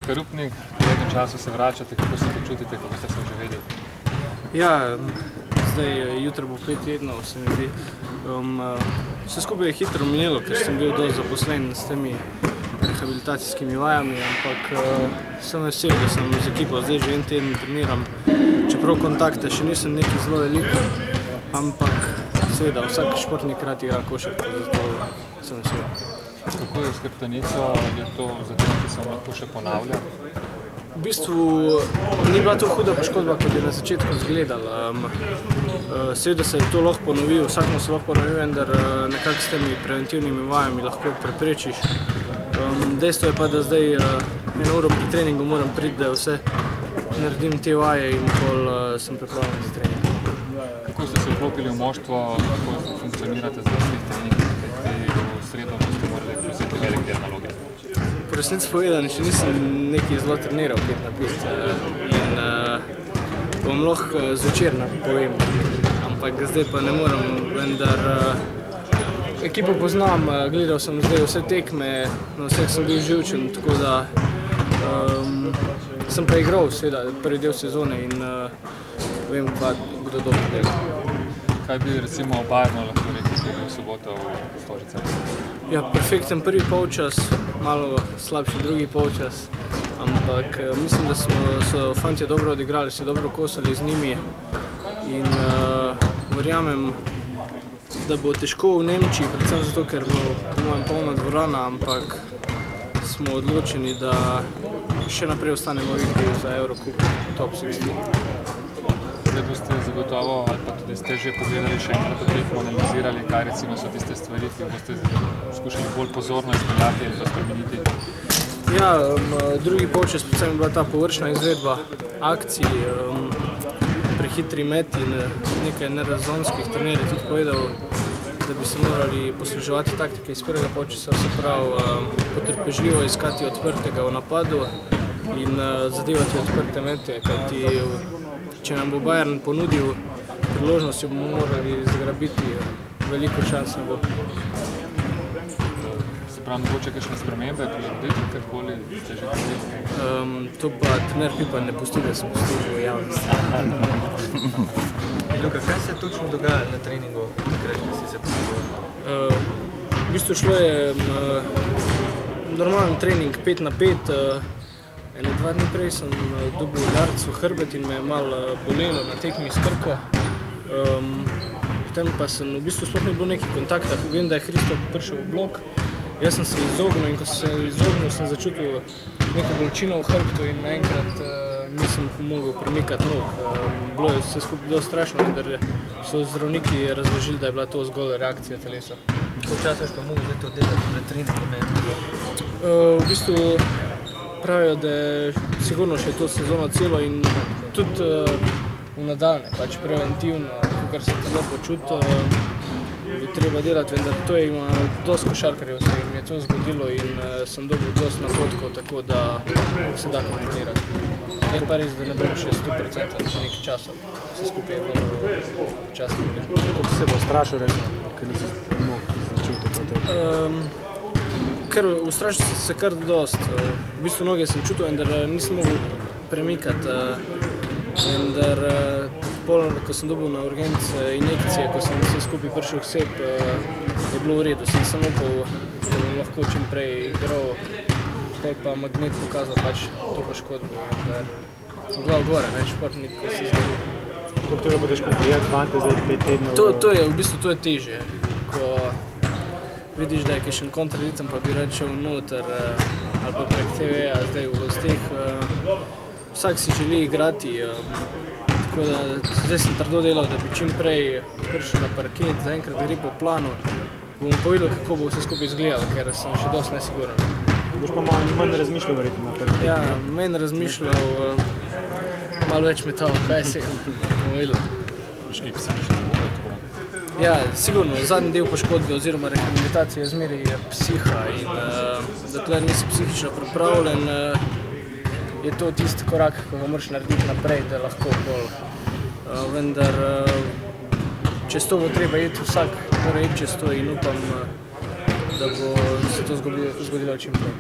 Luka Rupnik, v jednem času se vračate, kako se počutite, kako ste se oživeli? Ja, zdaj jutro bo 5 tednov, se mi zdi. Vse skupaj je hitro minilo, ker sem bil dosti zaposlen s temi rehabilitacijskimi vajami, ampak sem vesel, da sem z ekipo zdaj že en teden treniram. Čeprav kontakte še nisem neki zelo veliko, ampak seveda vsak športnik rad igra košarko, zato sem vesel. Kako je s hrbtenico, je to zadeva, ki se vam lahko še ponavlja? V bistvu ni bila to huda poškodba, kot je na začetku izgledala. Seveda se to lahko ponovi, vsakmo se lahko ponovi, vendar nekako s temi preventivnimi vajami lahko preprečiš. Dejstvo je pa, da zdaj eno uro pri treningu moram priti, da vse naredim te vaje in pol sem pripravljen za trening. Kako ste se vklopili v moštvo, kako funkcionirate z vlastnih treningih, kajti v sredo boste morali prevzeti velik del naloge? Po resnici povedano, še nisem nekaj zelo treniral 5 na 5 in bom lahko zvečer povem, ampak zdaj pa ne moram, vendar ekipo poznam, gledal sem zdaj vse tekme, na vseh sem bil živčen, tako da sem pa igral seveda prvi del sezone in vem, kdo dobro dela. Kaj bi recimo o Bayernu lahko rekli v soboto v Stožicah? Ja, perfekten prvi polčas, malo slabši drugi polčas, ampak mislim, da so fantje dobro odigrali, se dobro kosali z njimi in verjamem, da bo težko v Nemčiji, predvsem zato, ker bo po mojem polna dvorana, ampak smo odločeni, da še naprej ostanemo v igri za Eurocup Top 16. Zdaj boste zagotovo, ali pa tudi ste že pogledali še enkrat tekmo, analizirali, kaj recimo so tiste stvari, ki boste skušali bolj pozorno izpeljati ali pa spremeniti? Ja, drugi polčas predvsem je bila ta površna izvedba akcij, prehitri met in nekaj nerazonskih. Trener je tudi povedal, da bi se morali posluževati taktike iz prvega polčasa, se pravi potrpežljivo iskati odprtega v napadu in zadevati odprte mete, kajti če nam bo Bayern ponudil priložnost, jo bomo morali zagrabiti, veliko šans ne bo. Se pravi, mogoče kakšne spremembe, prilagoditi, karkoli ste že videli? To pa trener Pipa ne pusti, da sem poslužil v javnosti. Luka, kaj se je točno dogajalo na treningu, takrat, da si se poslužil? V bistvu šlo je normalen trening 5 na 5. 2 dni prej sem dobil udarec v hrbet in me je malo bolelo na tekmi s Krko. Potem pa sem v bistvu sploh ni bilo nekih kontaktov. Vem, da je Hristo prišel v blok. Jaz sem se izognil in ko sem se izognil, sem začutil neko bolečino v hrbtu in naenkrat nisem mogel premikati nog. Bilo je vse skupaj bilo strašno, vendar so zdravniki razložili, da je bila to zgolj reakcija telesa. Koliko časa si pa mogel zdaj to delati pred treningom? V bistvu pravijo, da je sigurno še to sezono celo in tudi v nadaljne, pač preventivno, kar se telo počuti, bi treba delati, vendar to je ima dosti košarkarjev, se jim je to zgodilo in sem dobil dosti napotkov, tako da se da komentirati. Je pa res, da ne bom še 100% še nekaj časa, vse skupaj je bilo časa. Kako se bo strašil, ker nisi mogel začuti? Ustrašil sem se kar dost. V bistvu noge sem čutil, vendar nisem mogel premikati. Vendar ko sem dobil na urgence injekcije, ko sem vse skupaj prišel k sebi, je bilo v redu. Sem samo upal, da bom lahko čim prej igral. Potem pa magnet pokazal pač to poškodbo. Sem glav gore, športnik, ko se zgodi. Kako tega bo težko prijeti fante zdaj 5 tednov? V bistvu to je težje. Ko vidiš, da je kakšen kontraritem, pa bi rad šel noter ali pa prek TV-ja, zdaj v gosteh. Vsak si želi igrati, tako da zdaj sem trdo delal, da bi čim prej prišel na parket, zaenkrat gre po planu. Bom povedal, kako bo vse skupaj izgledalo, ker sem še dosti nesiguren. Boš pa manj razmišljal verjetno na parket? Ja, manj razmišljal, malo več metal, kaj se je povedal. Škip se še ne bo tako? Ja, sigurno, zadnji del poškodbe oziroma rehabilitacije je zmeraj psiha in dokler nisi psihično pripravljen, je to tisti korak, ko ga moraš narediti naprej, da lahko bolj. Vendar čez to bo treba iti, vsak mora iti čez to in upam, da bo se to zgodilo čim prej.